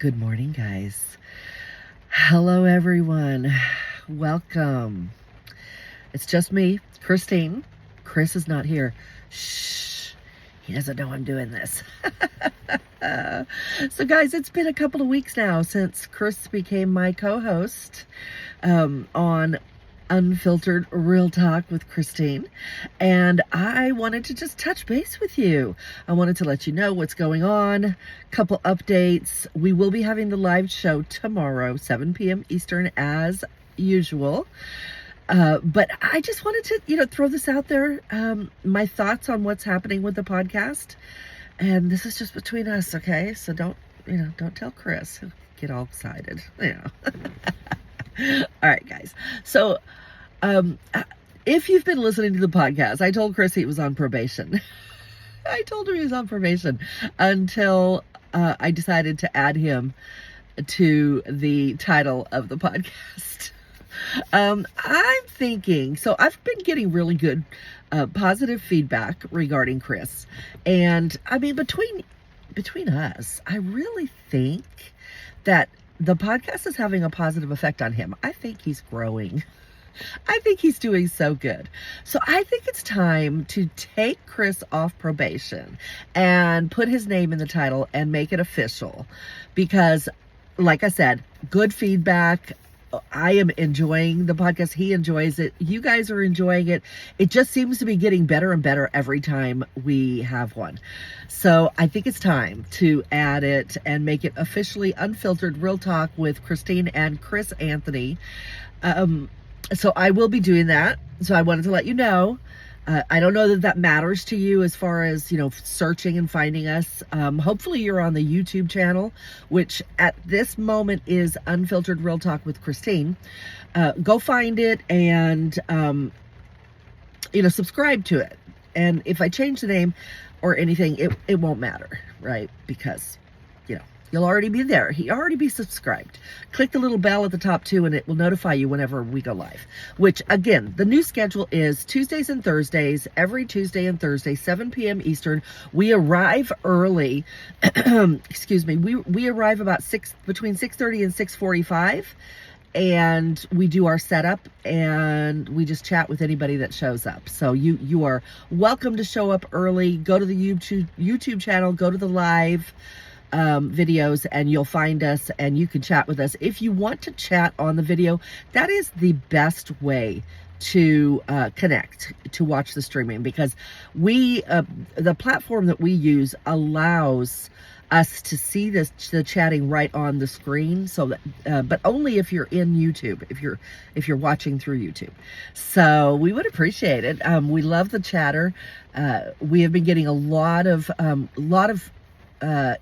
Good morning, guys. Hello, everyone. Welcome. It's just me, Christine. Chris is not here. Shh. He doesn't know I'm doing this. So, guys, it's been a couple of weeks now since Chris became my co-host on Unfiltered Real Talk with Christine, and I wanted to just touch base with you. I wanted to let you know what's going on, couple updates. We will be having the live show tomorrow, 7 p.m. Eastern, as usual. But I just wanted to, throw this out there, my thoughts on what's happening with the podcast. And this is just between us, okay? So don't tell Chris. He'll get all excited, All right, guys. So, if you've been listening to the podcast, I told Chris he was on probation. I told him he was on probation until I decided to add him to the title of the podcast. I'm thinking, so I've been getting really good positive feedback regarding Chris. And I mean, between us, I really think that the podcast is having a positive effect on him. I think he's growing. I think he's doing so good. So I think it's time to take Chris off probation and put his name in the title and make it official. Because, like I said, good feedback. I am enjoying the podcast. He enjoys it. You guys are enjoying it. It just seems to be getting better and better every time we have one. So I think it's time to add it and make it officially Unfiltered Real Talk with Christine and Chris Anthony. So I will be doing that. So I wanted to let you know. I don't know that matters to you as far as, searching and finding us. Hopefully you're on the YouTube channel, which at this moment is Unfiltered Real Talk with Christine. Go find it and, subscribe to it. And if I change the name or anything, it won't matter, right? Because, you'll already be there. You'll already be subscribed. Click the little bell at the top too, and it will notify you whenever we go live. Which, again, the new schedule is Tuesdays and Thursdays, every Tuesday and Thursday, 7 p.m. Eastern. We arrive early. Excuse me. We arrive about between 6:30 and 6:45. And we do our setup and we just chat with anybody that shows up. So you are welcome to show up early. Go to the YouTube channel, go to the live videos, and you'll find us and you can chat with us. If you want to chat on the video, that is the best way to connect, to watch the streaming, because the platform that we use allows us to see the chatting right on the screen. So that, but only if you're in YouTube, if you're watching through YouTube. So we would appreciate it. We love the chatter. We have been getting a lot of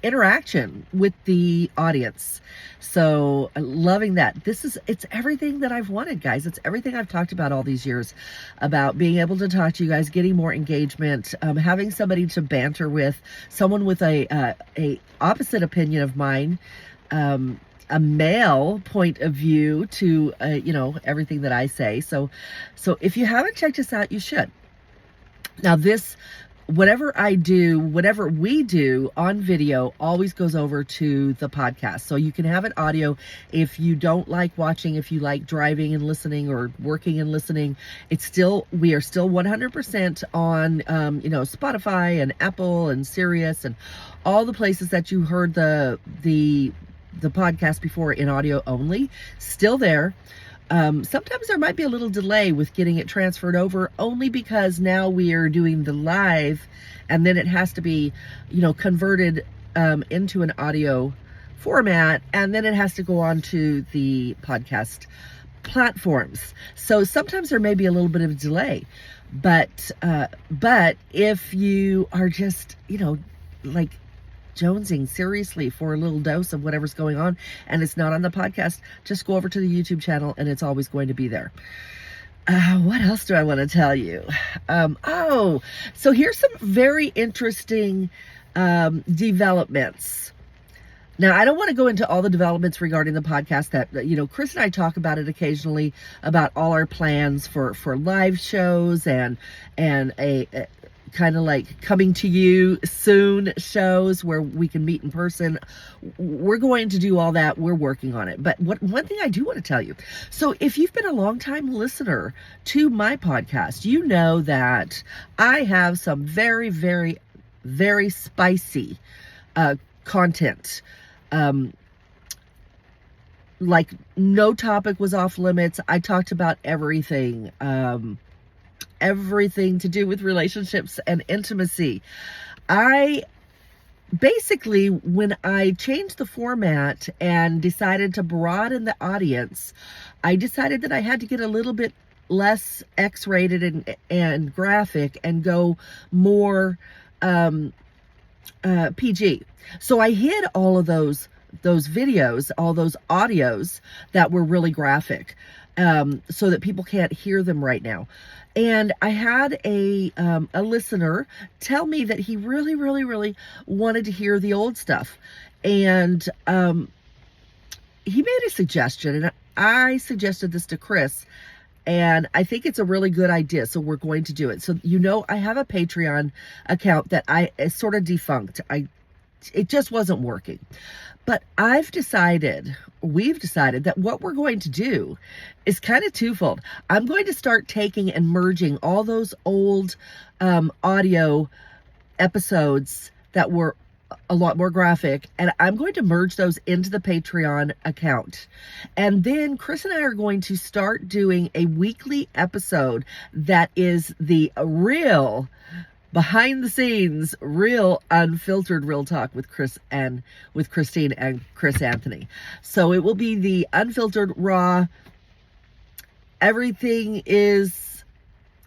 interaction with the audience. So loving that. It's everything that I've wanted, guys. It's everything I've talked about all these years, about being able to talk to you guys, getting more engagement, having somebody to banter with, someone with a opposite opinion of mine, a male point of view to, everything that I say. So if you haven't checked us out, you should. Now whatever we do on video always goes over to the podcast. So you can have it audio if you don't like watching, if you like driving and listening or working and listening. We are still 100% on, Spotify and Apple and Sirius and all the places that you heard the podcast before in audio only. Still there. Sometimes there might be a little delay with getting it transferred over, only because now we are doing the live and then it has to be, converted into an audio format, and then it has to go on to the podcast platforms. So sometimes there may be a little bit of a delay, but if you are just, like jonesing seriously for a little dose of whatever's going on and it's not on the podcast, just go over to the YouTube channel and it's always going to be there. What else do I want to tell you? So here's some very interesting developments. Now, I don't want to go into all the developments regarding the podcast that, Chris and I talk about it occasionally, about all our plans for live shows and kind of like coming to you soon shows where we can meet in person. We're going to do all that. We're working on it. But one thing I do want to tell you. So if you've been a long-time listener to my podcast, you know that I have some very, very, very spicy content. Like no topic was off limits. I talked about everything. Everything to do with relationships and intimacy. I basically, when I changed the format and decided to broaden the audience, I decided that I had to get a little bit less X-rated and graphic and go more PG. So I hid all of those videos, all those audios that were really graphic, so that people can't hear them right now. And I had a listener tell me that he really, really, really wanted to hear the old stuff. And he made a suggestion, and I suggested this to Chris, and I think it's a really good idea. So we're going to do it. So, I have a Patreon account that I sort of defunct. It just wasn't working. But we've decided that what we're going to do is kind of twofold. I'm going to start taking and merging all those old audio episodes that were a lot more graphic, and I'm going to merge those into the Patreon account. And then Chris and I are going to start doing a weekly episode that is the real behind the scenes, real unfiltered real talk with Christine and Chris Anthony. So it will be the unfiltered, raw, everything is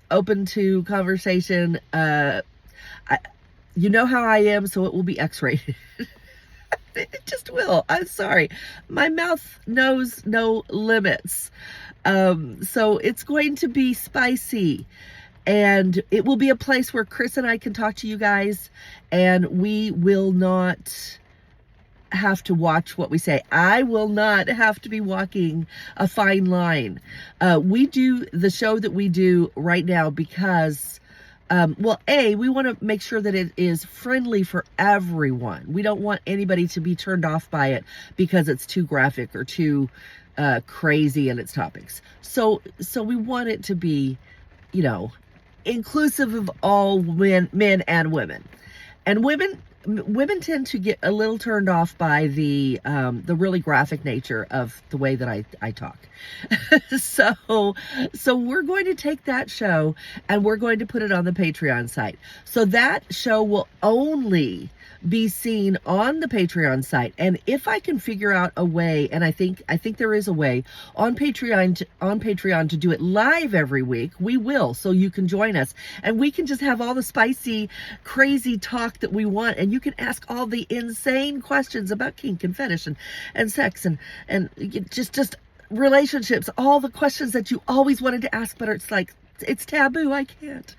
open to conversation. You know how I am, so it will be X-rated. It just will. I'm sorry. My mouth knows no limits. So it's going to be spicy. And it will be a place where Chris and I can talk to you guys, and we will not have to watch what we say. I will not have to be walking a fine line. We do the show that we do right now because, we want to make sure that it is friendly for everyone. We don't want anybody to be turned off by it because it's too graphic or too crazy in its topics. So we want it to be, inclusive of all men and women. And women tend to get a little turned off by the really graphic nature of the way that I talk. So we're going to take that show and we're going to put it on the Patreon site. So that show will only be seen on the Patreon site. And if I can figure out a way, and I think there is a way on Patreon to do it live every week, we will, so you can join us and we can just have all the spicy, crazy talk that we want, and you can ask all the insane questions about kink and fetish and sex and just relationships, all the questions that you always wanted to ask, but it's like, it's taboo, I can't.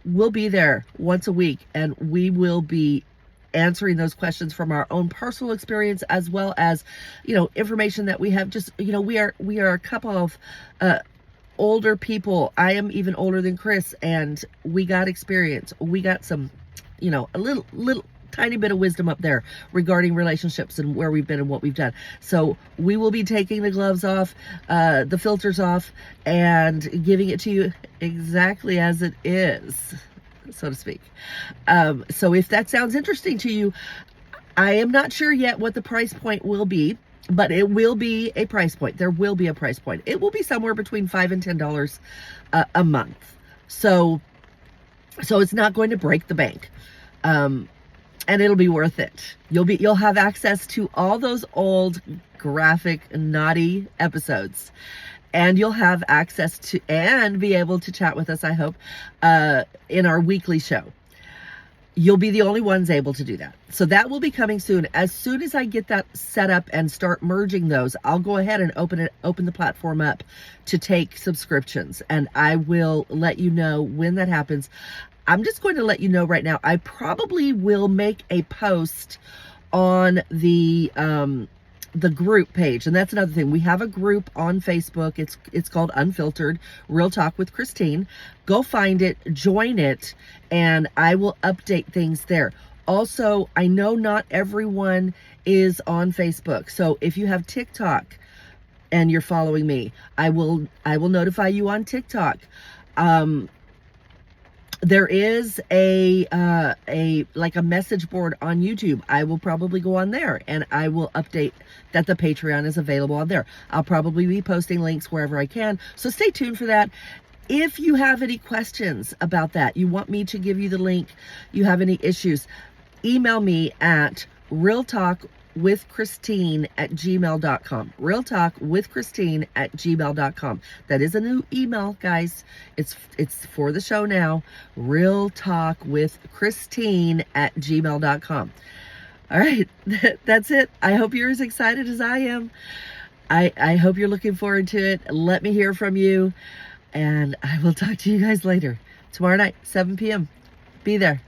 We'll be there once a week, and we will be answering those questions from our own personal experience, as well as, information that we have. Just, we are a couple of older people. I am even older than Chris, and we got experience. We got some, a little tiny bit of wisdom up there regarding relationships and where we've been and what we've done. So we will be taking the gloves off, the filters off, and giving it to you exactly as it is, so to speak. So if that sounds interesting to you, I am not sure yet what the price point will be, but it will be a price point. There will be a price point. It will be somewhere between $5 and $10 a month. So it's not going to break the bank. And it'll be worth it. You'll have access to all those old graphic, naughty episodes. And you'll have access to and be able to chat with us, I hope, in our weekly show. You'll be the only ones able to do that. So that will be coming soon. As soon as I get that set up and start merging those, I'll go ahead and open the platform up to take subscriptions. And I will let you know when that happens. I'm just going to let you know right now, I probably will make a post on the the group page. And that's another thing. We have a group on Facebook. It's called Unfiltered Real Talk with Christine. Go find it, join it, and I will update things there. Also, I know not everyone is on Facebook. So if you have TikTok and you're following me, I will notify you on TikTok. There is a message board on YouTube. I will probably go on there and I will update that the Patreon is available on there. I'll probably be posting links wherever I can. So stay tuned for that. If you have any questions about that, you want me to give you the link, you have any issues, email me at realtalkwithchristine@gmail.com. realtalkwithchristine@gmail.com. That is a new email, guys. It's for the show now. realtalkwithchristine@gmail.com. All right, that's it. I hope you're as excited as I am. I hope you're looking forward to it. Let me hear from you, and I will talk to you guys later. Tomorrow night, 7 p.m. Be there.